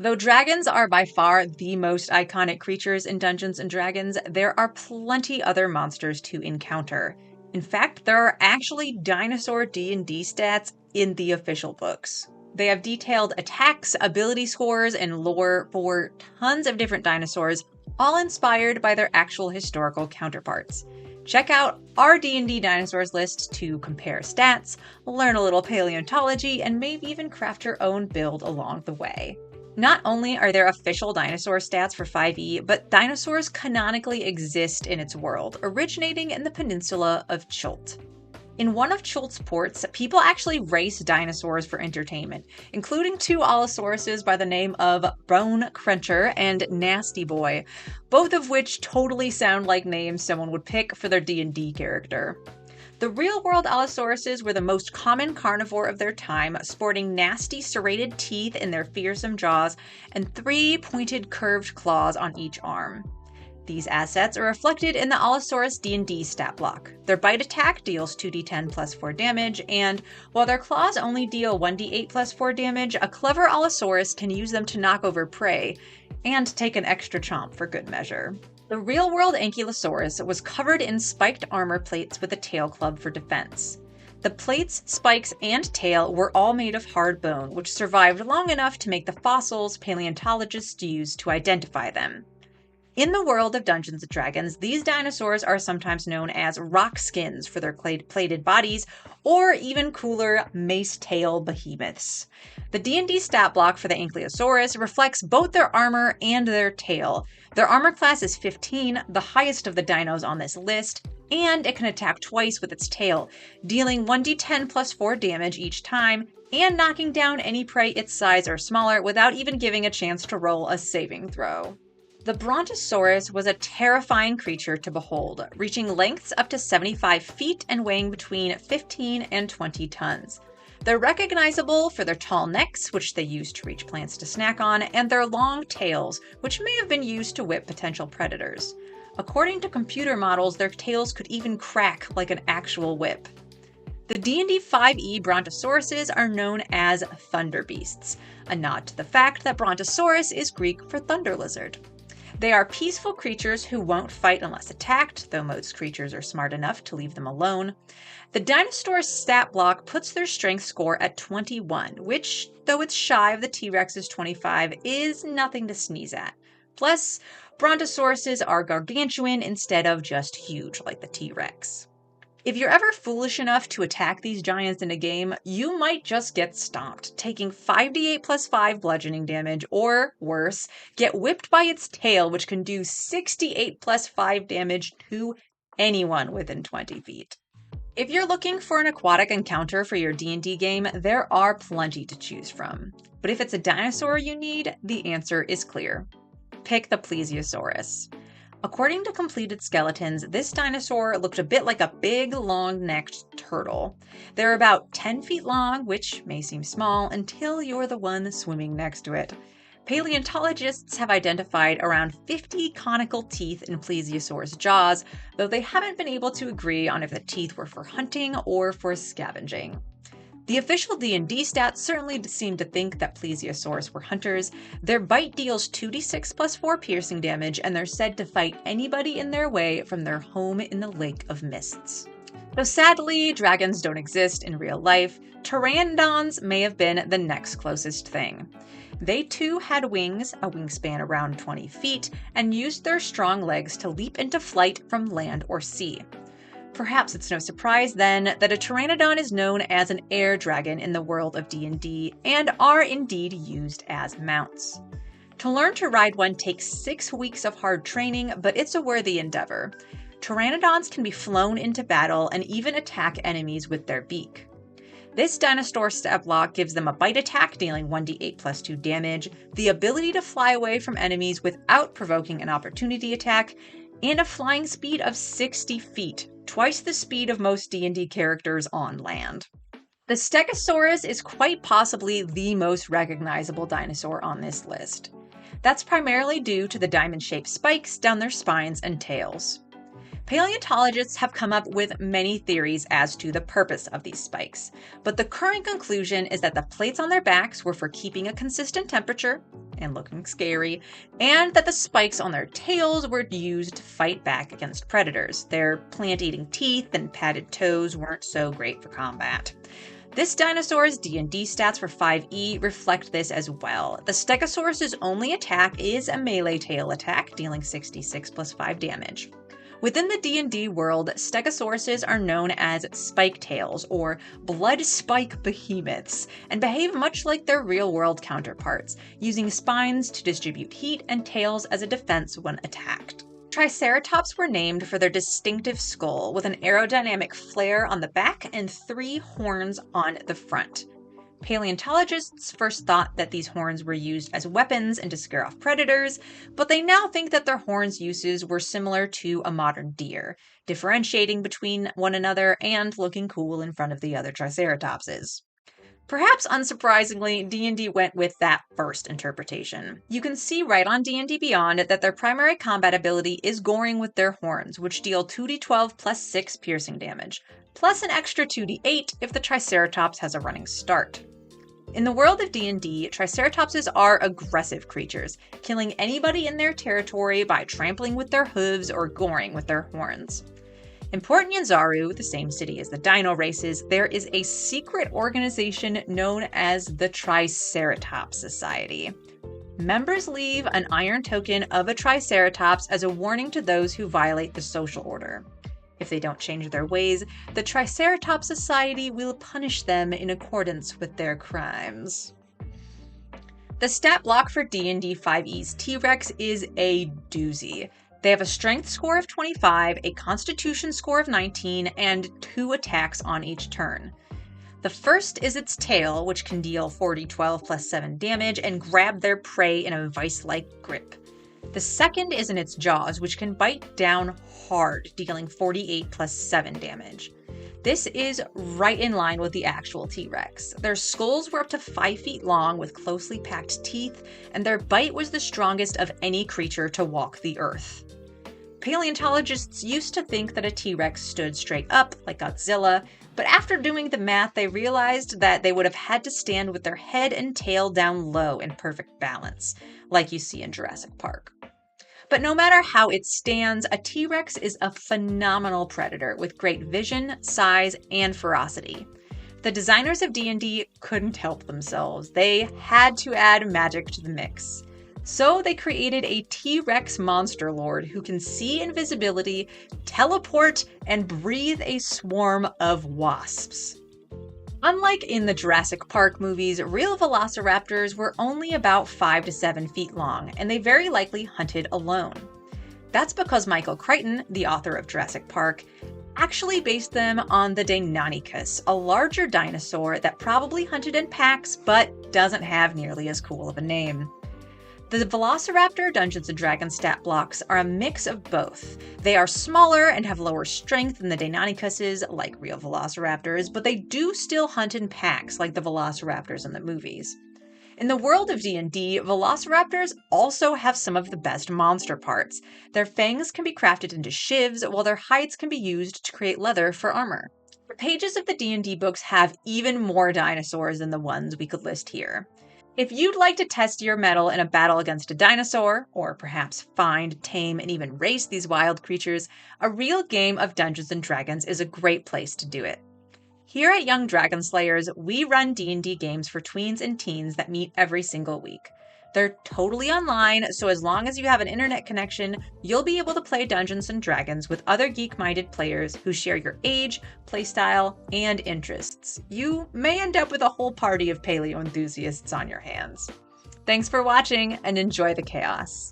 Though dragons are by far the most iconic creatures in Dungeons & Dragons, there are plenty other monsters to encounter. In fact, there are actually dinosaur D&D stats in the official books. They have detailed attacks, ability scores, and lore for tons of different dinosaurs, all inspired by their actual historical counterparts. Check out our D&D dinosaurs list to compare stats, learn a little paleontology, and maybe even craft your own build along the way. Not only are there official dinosaur stats for 5e, but dinosaurs canonically exist in its world, originating in the peninsula of Chult. In one of Chult's ports, people actually race dinosaurs for entertainment, including two Allosauruses by the name of Bone Cruncher and Nasty Boy, both of which totally sound like names someone would pick for their D&D character. The real-world Allosauruses were the most common carnivore of their time, sporting nasty serrated teeth in their fearsome jaws and 3 pointed curved claws on each arm. These assets are reflected in the Allosaurus D&D stat block. Their bite attack deals 2d10 plus 4 damage, and while their claws only deal 1d8 plus 4 damage, a clever Allosaurus can use them to knock over prey, and take an extra chomp for good measure. The real-world Ankylosaurus was covered in spiked armor plates with a tail club for defense. The plates, spikes, and tail were all made of hard bone, which survived long enough to make the fossils paleontologists use to identify them. In the world of Dungeons & Dragons, these dinosaurs are sometimes known as rock skins for their plated bodies, or even cooler, mace-tail behemoths. The D&D stat block for the Ankylosaurus reflects both their armor and their tail. Their armor class is 15, the highest of the dinos on this list, and it can attack twice with its tail, dealing 1d10 plus 4 damage each time, and knocking down any prey its size or smaller without even giving a chance to roll a saving throw. The Brontosaurus was a terrifying creature to behold, reaching lengths up to 75 feet and weighing between 15 and 20 tons. They're recognizable for their tall necks, which they use to reach plants to snack on, and their long tails, which may have been used to whip potential predators. According to computer models, their tails could even crack like an actual whip. The D&D 5e Brontosauruses are known as Thunder Beasts, a nod to the fact that Brontosaurus is Greek for thunder lizard. They are peaceful creatures who won't fight unless attacked, though most creatures are smart enough to leave them alone. The dinosaur stat block puts their strength score at 21, which, though it's shy of the T-Rex's 25, is nothing to sneeze at. Plus, Brontosauruses are gargantuan instead of just huge like the T-Rex. If you're ever foolish enough to attack these giants in a game, you might just get stomped, taking 5d8 plus 5 bludgeoning damage, or worse, get whipped by its tail, which can do 68 plus 5 damage to anyone within 20 feet. If you're looking for an aquatic encounter for your D&D game, there are plenty to choose from. But if it's a dinosaur you need, the answer is clear. Pick the Plesiosaurus. According to completed skeletons, this dinosaur looked a bit like a big, long-necked turtle. They're about 10 feet long, which may seem small until you're the one swimming next to it. Paleontologists have identified around 50 conical teeth in Plesiosaurus' jaws, though they haven't been able to agree on if the teeth were for hunting or for scavenging. The official D&D stats certainly seem to think that Plesiosaurus were hunters. Their bite deals 2d6 plus 4 piercing damage, and they're said to fight anybody in their way from their home in the Lake of Mists. Though sadly, dragons don't exist in real life, Pteranodons may have been the next closest thing. They too had wings, a wingspan around 20 feet, and used their strong legs to leap into flight from land or sea. Perhaps it's no surprise then that a Pteranodon is known as an air dragon in the world of D&D and are indeed used as mounts. To learn to ride one takes 6 weeks of hard training, but it's a worthy endeavor. Pteranodons can be flown into battle and even attack enemies with their beak. This dinosaur stat block gives them a bite attack dealing 1d8 plus 2 damage, the ability to fly away from enemies without provoking an opportunity attack, and a flying speed of 60 feet, twice the speed of most D&D characters on land. The Stegosaurus is quite possibly the most recognizable dinosaur on this list. That's primarily due to the diamond-shaped spikes down their spines and tails. Paleontologists have come up with many theories as to the purpose of these spikes, but the current conclusion is that the plates on their backs were for keeping a consistent temperature and looking scary, and that the spikes on their tails were used to fight back against predators. Their plant-eating teeth and padded toes weren't so great for combat. This dinosaur's D&D stats for 5e reflect this as well. The Stegosaurus's only attack is a melee tail attack, dealing 66 plus 5 damage. Within the D&D world, Stegosauruses are known as spike tails, or blood spike behemoths, and behave much like their real-world counterparts, using spines to distribute heat and tails as a defense when attacked. Triceratops were named for their distinctive skull, with an aerodynamic flare on the back and 3 horns on the front. Paleontologists first thought that these horns were used as weapons and to scare off predators, but they now think that their horns' uses were similar to a modern deer, differentiating between one another and looking cool in front of the other Triceratopses. Perhaps unsurprisingly, D&D went with that first interpretation. You can see right on D&D Beyond that their primary combat ability is goring with their horns, which deal 2d12 plus 6 piercing damage, plus an extra 2d8 if the Triceratops has a running start. In the world of D&D, Triceratopses are aggressive creatures, killing anybody in their territory by trampling with their hooves or goring with their horns. In Port Nyanzaru, the same city as the dino races, there is a secret organization known as the Triceratops Society. Members leave an iron token of a Triceratops as a warning to those who violate the social order. If they don't change their ways, the Triceratops Society will punish them in accordance with their crimes. The stat block for D&D 5e's T-Rex is a doozy. They have a strength score of 25, a constitution score of 19, and 2 attacks on each turn. The first is its tail, which can deal 4d12 plus 7 damage and grab their prey in a vice-like grip. The second is in its jaws, which can bite down hard, dealing 48 plus 7 damage. This is right in line with the actual T-Rex. Their skulls were up to 5 feet long with closely packed teeth, and their bite was the strongest of any creature to walk the earth. Paleontologists used to think that a T-Rex stood straight up, like Godzilla, but after doing the math, they realized that they would have had to stand with their head and tail down low in perfect balance, like you see in Jurassic Park. But no matter how it stands, a T-Rex is a phenomenal predator with great vision, size, and ferocity. The designers of D&D couldn't help themselves. They had to add magic to the mix. So they created a T-Rex monster lord who can see invisibility, teleport, and breathe a swarm of wasps. Unlike in the Jurassic Park movies, real Velociraptors were only about 5 to 7 feet long, and they very likely hunted alone. That's because Michael Crichton, the author of Jurassic Park, actually based them on the Deinonychus, a larger dinosaur that probably hunted in packs but doesn't have nearly as cool of a name. The Velociraptor Dungeons & Dragons stat blocks are a mix of both. They are smaller and have lower strength than the Deinonychuses, like real Velociraptors, but they do still hunt in packs like the Velociraptors in the movies. In the world of D&D, Velociraptors also have some of the best monster parts. Their fangs can be crafted into shivs, while their hides can be used to create leather for armor. The pages of the D&D books have even more dinosaurs than the ones we could list here. If you'd like to test your mettle in a battle against a dinosaur, or perhaps find, tame, and even race these wild creatures, a real game of Dungeons & Dragons is a great place to do it. Here at Young Dragon Slayers, we run D&D games for tweens and teens that meet every single week. They're totally online, so as long as you have an internet connection, you'll be able to play Dungeons & Dragons with other geek-minded players who share your age, playstyle, and interests. You may end up with a whole party of paleo enthusiasts on your hands. Thanks for watching, and enjoy the chaos.